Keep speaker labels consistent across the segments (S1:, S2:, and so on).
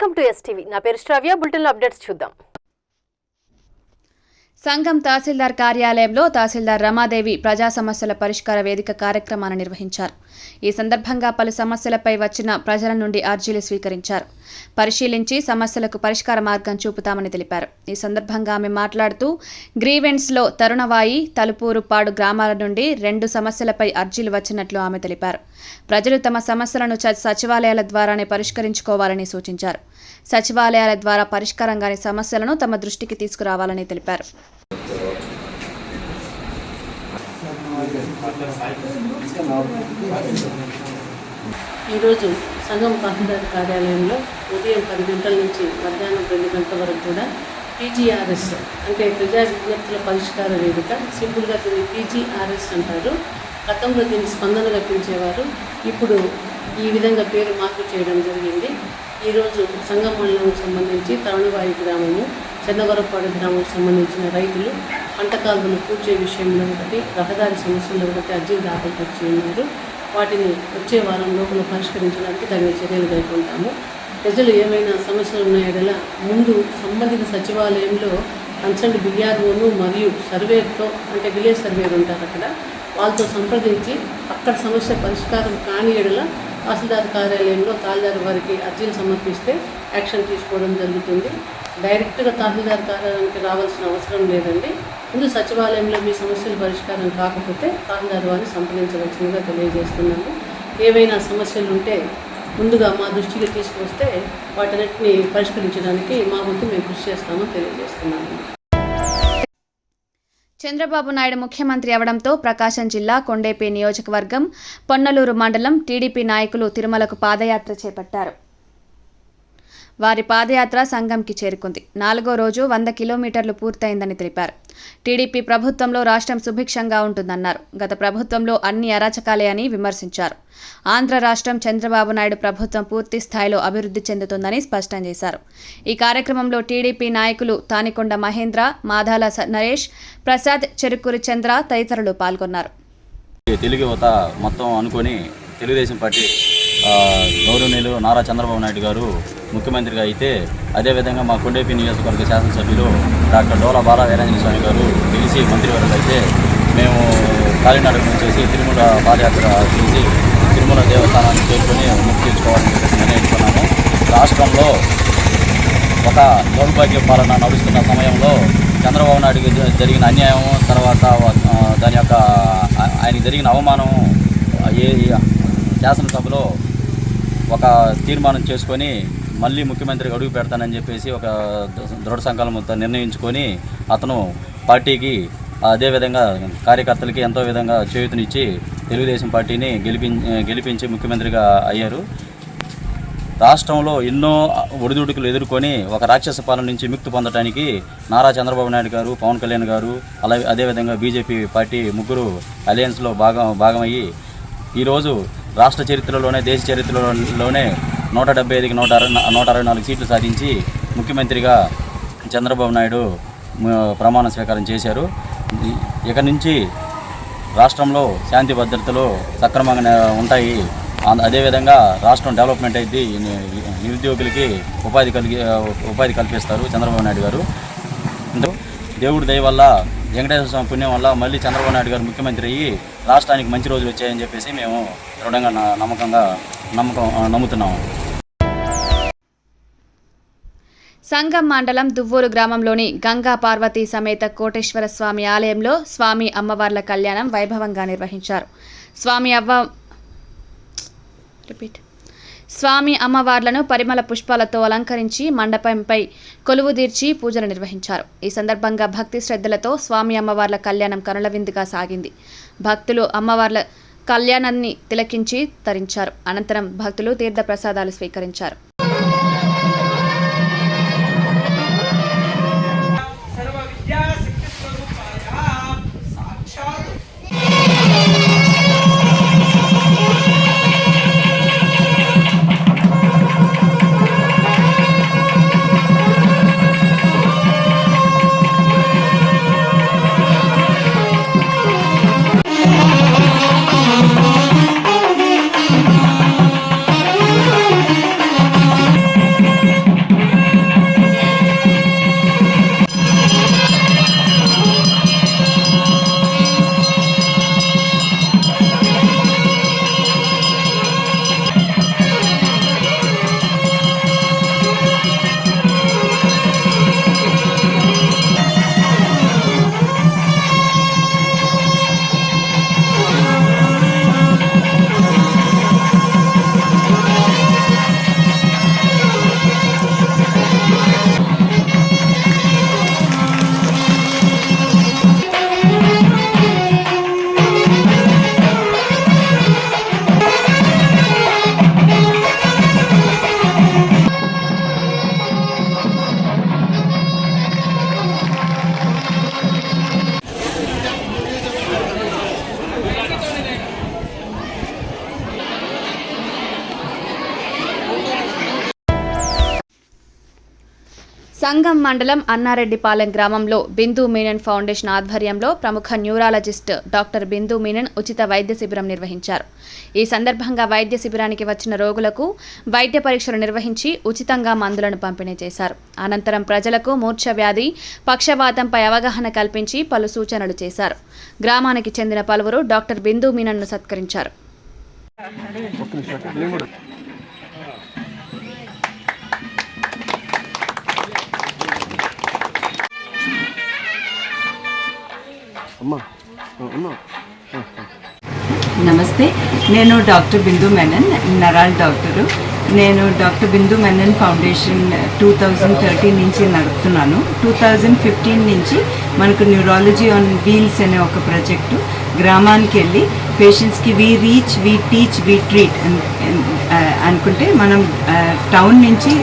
S1: Welcome to STV. నా పేరు శ్రావ్య. బులెటిన్లో అప్డేట్స్ చూద్దాం.
S2: సంఘం తహసీల్దార్ కార్యాలయంలో తహసీల్దార్ రమాదేవి ప్రజా సమస్యల పరిష్కార వేదిక కార్యక్రమాన్ని నిర్వహించారు. ఈ సందర్భంగా పలు సమస్యలపై వచ్చిన ప్రజల నుండి అర్జీలు స్వీకరించారు. పరిశీలించి సమస్యలకు పరిష్కార మార్గం చూపుతామని తెలిపారు. ఈ సందర్భంగా ఆమె మాట్లాడుతూ గ్రీవెన్స్లో తరుణవాయి, తలుపూరుపాడు గ్రామాల నుండి 2 సమస్యలపై అర్జీలు వచ్చినట్లు ఆమె తెలిపారు. ప్రజలు తమ సమస్యలను సచివాలయాల ద్వారానే పరిష్కరించుకోవాలని సూచించారు. సచివాలయాల ద్వారా పరిష్కారం కాని సమస్యలను తమ దృష్టికి తీసుకురావాలని తెలిపారు.
S3: ఈరోజు సంఘం తహసీల్దార్ కార్యాలయంలో ఉదయం 10 గంటల నుంచి మధ్యాహ్నం 2 గంటల వరకు కూడా PGRS అంటే ప్రజా విజ్ఞప్తుల పరిష్కార వేదిక, సింపుల్గా దీన్ని PGRS అంటారు. గతంలో దీన్ని స్పందనగా పిలిచేవారు. ఇప్పుడు ఈ విధంగా పేరు మార్పు చేయడం జరిగింది. ఈరోజు సంఘం మండలం సంబంధించి తరుణవాయి గ్రామము, చందవరపాడు గ్రామం సంబంధించిన రైతులు పంట కాలువలు పూడ్చే విషయంలో ఒకటి, రహదారి సమస్యల్లో ఒకటి అర్జీలు దాఖలు పరిచి ఉన్నారు. వాటిని వచ్చే వారం లోపల పరిష్కరించడానికి తగిన చర్యలు కైకొంటాము. ప్రజలు ఏమైనా సమస్యలు ఉన్నాయో ముందు సంబంధిత సచివాలయంలో కన్సర్న్ BROను మరియు సర్వేతో అంటే విలేజ్ సర్వేలు ఉంటారు, అక్కడ వాళ్ళతో సంప్రదించి అక్కడ సమస్య పరిష్కారం కాని ఎడల తహసీల్దార్ కార్యాలయంలో తహసీల్దార్ వారికి అర్జీలు సమర్పిస్తే యాక్షన్ తీసుకోవడం జరుగుతుంది. డైరెక్ట్గా తహసీల్దార్ కార్యాలయానికి రావాల్సిన అవసరం లేదండి. ముందు సచివాలయంలో మీ సమస్యలు పరిష్కారం కాకపోతే తహసీల్దార్ వారిని సంప్రదించవలసిందిగా తెలియజేస్తున్నాము. ఏవైనా సమస్యలు ఉంటే ముందుగా మా దృష్టికి తీసుకొస్తే వాటన్నిటిని పరిష్కరించడానికి మా వంతు మేము కృషి చేస్తామని తెలియజేస్తున్నాము.
S2: చంద్రబాబు నాయుడు ముఖ్యమంత్రి అవడంతో ప్రకాశం జిల్లా కొండేపి నియోజకవర్గం పొన్నలూరు మండలం టీడీపీ నాయకులు తిరుమలకు పాదయాత్ర చేపట్టారు. వారి పాదయాత్ర సంఘంకి చేరుకుంది. 4వ రోజు 100 కిలోమీటర్లు పూర్తయిందని తెలిపారు. టీడీపీ ప్రభుత్వంలో రాష్ట్రం సుభిక్షంగా ఉంటుందన్నారు. గత ప్రభుత్వంలో అన్ని అరాచకాలే అని విమర్శించారు. ఆంధ్ర రాష్ట్రం చంద్రబాబు నాయుడు ప్రభుత్వం పూర్తి స్థాయిలో అభివృద్ధి చెందుతుందని స్పష్టం చేశారు. ఈ కార్యక్రమంలో టీడీపీ నాయకులు తానికొండ మహేంద్ర, మాధాల నరేష్, ప్రసాద్, చెరుకూరి చంద్ర తదితరులు పాల్గొన్నారు.
S4: తెలుగు యువత మొత్తం అనుకొని తెలుగుదేశం పార్టీ గౌరవనీయులు నారా చంద్రబాబు నాయుడు గారు ముఖ్యమంత్రిగా అయితే, అదేవిధంగా మా కొండేపి నియోజకవర్గ శాసనసభ్యులు డాక్టర్ డోలా బాల వీరాంజనేయ స్వామి గారు గెలిచి మంత్రివర్గం అయితే మేము కాలినడకం చేసి తిరుమల పాదయాత్ర చేసి తిరుమల దేవస్థానాన్ని చేరుకొని ముక్తి తీర్చుకోవాలని నిర్ణయించుకున్నాము. రాష్ట్రంలో ఒక దౌర్భాగ్య పాలన నడుస్తున్న సమయంలో చంద్రబాబు నాయుడుకి జరిగిన అన్యాయం, తర్వాత దాని యొక్క ఆయనకి జరిగిన అవమానం శాసనసభలో ఒక తీర్మానం చేసుకొని మళ్ళీ ముఖ్యమంత్రికి అడుగు పెడతానని చెప్పేసి ఒక దృఢ సంకల్పంతో నిర్ణయించుకొని అతను పార్టీకి అదేవిధంగా కార్యకర్తలకి ఎంతో విధంగా చేయూతనిచ్చి తెలుగుదేశం పార్టీని గెలిపించి ముఖ్యమంత్రిగా అయ్యారు. రాష్ట్రంలో ఎన్నో ఒడిదుడుకులు ఎదుర్కొని ఒక రాక్షస పాలన నుంచి విముక్తి పొందడానికి నారా చంద్రబాబు నాయుడు గారు, పవన్ కళ్యాణ్ గారు, అలాగే అదేవిధంగా బీజేపీ పార్టీ ముగ్గురు అలయన్స్లో భాగమయ్యి ఈరోజు రాష్ట్ర చరిత్రలోనే, దేశ చరిత్రలోనే 175కి 164 సీట్లు సాధించి ముఖ్యమంత్రిగా చంద్రబాబు నాయుడు ప్రమాణ స్వీకారం చేశారు. ఇక నుంచి రాష్ట్రంలో శాంతి భద్రతలు సక్రమంగా ఉంటాయి. అదేవిధంగా రాష్ట్రం డెవలప్మెంట్ అయింది. నిరుద్యోగులకి ఉపాధి కల్పిస్తారు చంద్రబాబు నాయుడు గారు. దేవుడి దయ వల్ల, వెంకటేశ్వర స్వామి పుణ్యం వల్ల మళ్ళీ చంద్రబాబు నాయుడు గారు ముఖ్యమంత్రి అయ్యి రాష్ట్రానికి మంచి రోజులు వచ్చాయని చెప్పేసి మేము దృఢంగా నమ్ముతున్నాము.
S2: సంగం మండలం దువ్వూరు గ్రామంలోని గంగా పార్వతీ సమేత కోటేశ్వర స్వామి ఆలయంలో స్వామి అమ్మవార్ల కళ్యాణం వైభవంగా నిర్వహించారు. స్వామి అమ్మవార్లను పరిమళ పుష్పాలతో అలంకరించి మండపంపై కొలువుదీర్చి పూజలు నిర్వహించారు. ఈ సందర్భంగా భక్తి శ్రద్ధలతో స్వామి అమ్మవార్ల కళ్యాణం కనుల విందుగా సాగింది. భక్తులు అమ్మవార్ల కళ్యాణాన్ని తిలకించి తరించారు. అనంతరం భక్తులు తీర్థ ప్రసాదాలు స్వీకరించారు. సంగం మండలం అన్నారెడ్డిపాలెం గ్రామంలో బిందు మీనన్ ఫౌండేషన్ ఆధ్వర్యంలో ప్రముఖ న్యూరాలజిస్ట్ డాక్టర్ బిందు మీనన్ ఉచిత వైద్య శిబిరం నిర్వహించారు. ఈ సందర్భంగా వైద్య శిబిరానికి వచ్చిన రోగులకు వైద్య పరీక్షలు నిర్వహించి ఉచితంగా మందులను పంపిణీ చేశారు. అనంతరం ప్రజలకు మూర్ఛ వ్యాధి, పక్షవాతంపై అవగాహన కల్పించి పలు సూచనలు చేశారు. గ్రామానికి చెందిన పలువురు డాక్టర్ బిందు మీనన్ను సత్కరించారు.
S5: నమస్తే, నేను డాక్టర్ బిందు మెనన్, నరాల్ డాక్టరు. నేను డాక్టర్ బిందు మెనన్ ఫౌండేషన్ 2013 నుంచి నడుపుతున్నాను. 2015 నుంచి మనకు న్యూరాలజీ ఆన్ వీల్స్ అనే ఒక ప్రాజెక్టు గ్రామానికి వెళ్ళి పేషెంట్స్కి we reach, we teach, we treat అనుకుంటే మనం టౌన్ నుంచి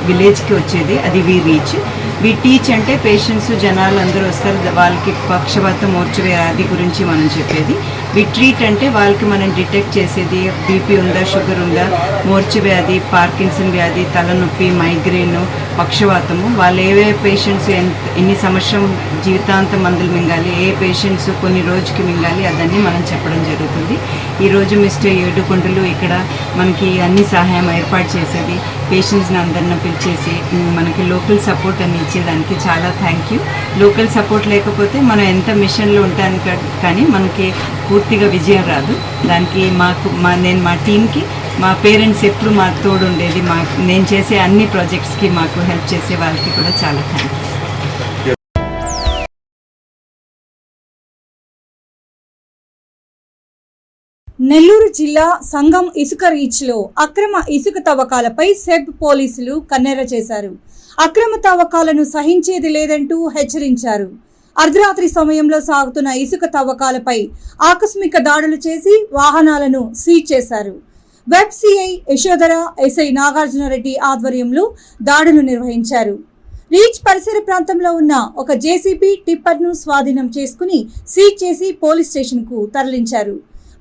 S5: విలేజ్కి వచ్చేది అది వీ రీచ్. వీ టీచ్ అంటే పేషెంట్స్ జనాలు అందరూ వస్తారు, వాళ్ళకి పక్షవాతం, మూర్ఛ వ్యాధి గురించి మనం చెప్పేది. వీ ట్రీట్ అంటే వాళ్ళకి మనం డిటెక్ట్ చేసేది బీపీ ఉందా, షుగర్ ఉందా, మూర్ఛ వ్యాధి, పార్కిన్సన్ వ్యాధి, తలనొప్పి, మైగ్రేన్, పక్షవాతము, వాళ్ళు ఏవే పేషెంట్స్ ఎన్ని సంవత్సరం జీవితాంతం మందులు మింగాలి, ఏ పేషెంట్స్ కొన్ని రోజుకి మింగాలి, అదన్నీ మనం చెప్పడం జరుగుతుంది. ఈరోజు మిస్టర్ ఏడుకొండలు ఇక్కడ మనకి అన్ని సహాయం ఏర్పాటు చేసేది, పేషెంట్స్ని అందరిని పిలిచేసి మనకి లోకల్ సపోర్ట్ అని ఇచ్చేదానికి చాలా థ్యాంక్ యూ. లోకల్ సపోర్ట్ లేకపోతే మనం ఎంత మిషన్లో ఉంటాను కానీ మనకి పూర్తిగా విజయం రాదు. దానికి నేను మా టీంకి, మా పేరెంట్స్ ఎప్పుడు మాకు తోడు ఉండేది, నేను చేసే అన్ని ప్రాజెక్ట్స్కి మాకు హెల్ప్ చేసే వాళ్ళకి కూడా చాలా థ్యాంక్స్.
S6: నెల్లూరు జిల్లా సంగం ఇసుక రీచ్లో అక్రమ ఇసుక తవ్వకాలపై సెబ్ పోలీసులు కన్నెర్ర చేశారు. అక్రమ తవ్వకాలను సహించేది లేదంటూ హెచ్చరించారు. అర్ధరాత్రి సమయంలో సాగుతున్న ఇసుక తవ్వకాలపై ఆకస్మిక దాడులు చేసి వాహనాలను సీజ్ చేశారు. Web CI Yashodhara, SI Nagarjuna Reddy ఆధ్వర్యంలో దాడులు నిర్వహించారు. రీచ్ పరిసర ప్రాంతంలో ఉన్న ఒక జేసీబీ టిప్పర్ను స్వాధీనం చేసుకుని సీజ్ చేసి పోలీస్ స్టేషన్కు తరలించారు.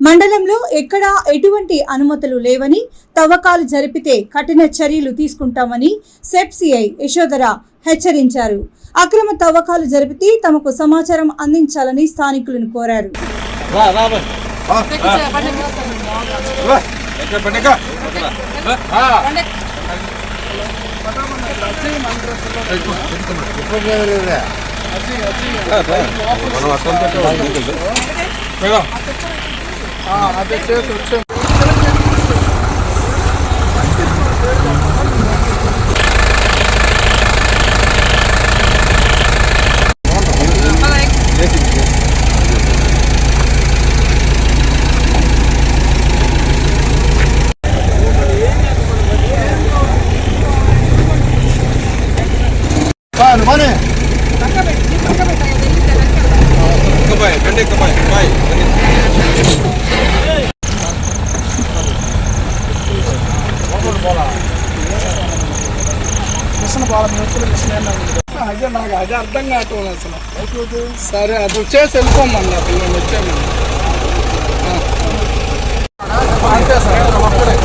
S6: మండలంలో ఎక్కడా ఎటువంటి అనుమతులు లేవని, తవ్వకాలు జరిపితే కఠిన చర్యలు తీసుకుంటామని సెబ్ సిఐ యశోధర హెచ్చరించారు. అక్రమ తవ్వకాలు జరిపితే తమకు సమాచారం అందించాలని స్థానికులను కోరారు.
S7: అదే చేసి వచ్చాం. అదే నాకు అదే అర్థం కావట్లేదు అసలు. సరే అది చేసి వెళ్ళిపోమన్నారు, నేను వచ్చాను అంతే సార్. అప్పుడే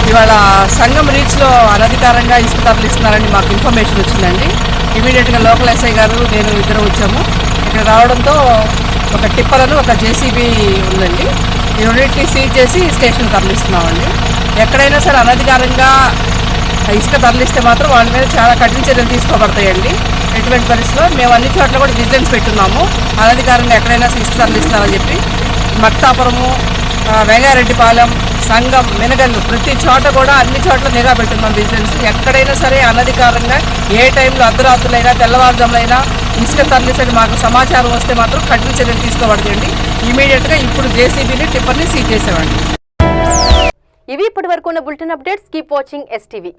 S8: ఇవాళ సంగం రీచ్లో అనధికారంగా ఇసుక తరలిస్తున్నారని మాకు ఇన్ఫర్మేషన్ వచ్చిందండి. ఇమీడియట్గా లోకల్ ఎస్ఐ గారు, నేను ఇద్దరు వచ్చాము. ఇక్కడ రావడంతో ఒక టిప్పర్ను, ఒక జేసీబీ ఉందండి. ఈ రెండింటిని సీజ్ చేసి స్టేషన్కి తరలిస్తున్నామండి. ఎక్కడైనా సరే అనధికారంగా ఇసుక తరలిస్తే మాత్రం వాళ్ళ మీద చాలా కఠిన చర్యలు తీసుకోబడతాయండి. ఎటువంటి పరిస్థితుల్లో మేము అన్ని చోట్ల కూడా విజిలెన్స్ పెట్టున్నాము. అనధికారంగా ఎక్కడైనా ఇసుక తరలిస్తామని చెప్పి మక్తాపురము, వెంగారెడ్డిపాలెం, సంగం, మినగల్లు ప్రతి చోట కూడా అన్ని చోట్ల నిఘా పెట్టున్నాం విజిలెన్స్. ఎక్కడైనా సరే అనధికారంగా ఏ టైంలో అర్ధరాత్రులైనా తెల్లవారుజాములైనా ఇసుక తరలిసని మాకు సమాచారం వస్తే మాత్రం కఠిన చర్యలు తీసుకోబడుతుంది. ఇమీడియట్గా ఇప్పుడు జేసీబీని, టిప్పర్ని సీజ్ చేసేవాడిని.
S1: ఇవి ఇప్పటి వరకు ఉన్న bulletin updates. Keep watching STV.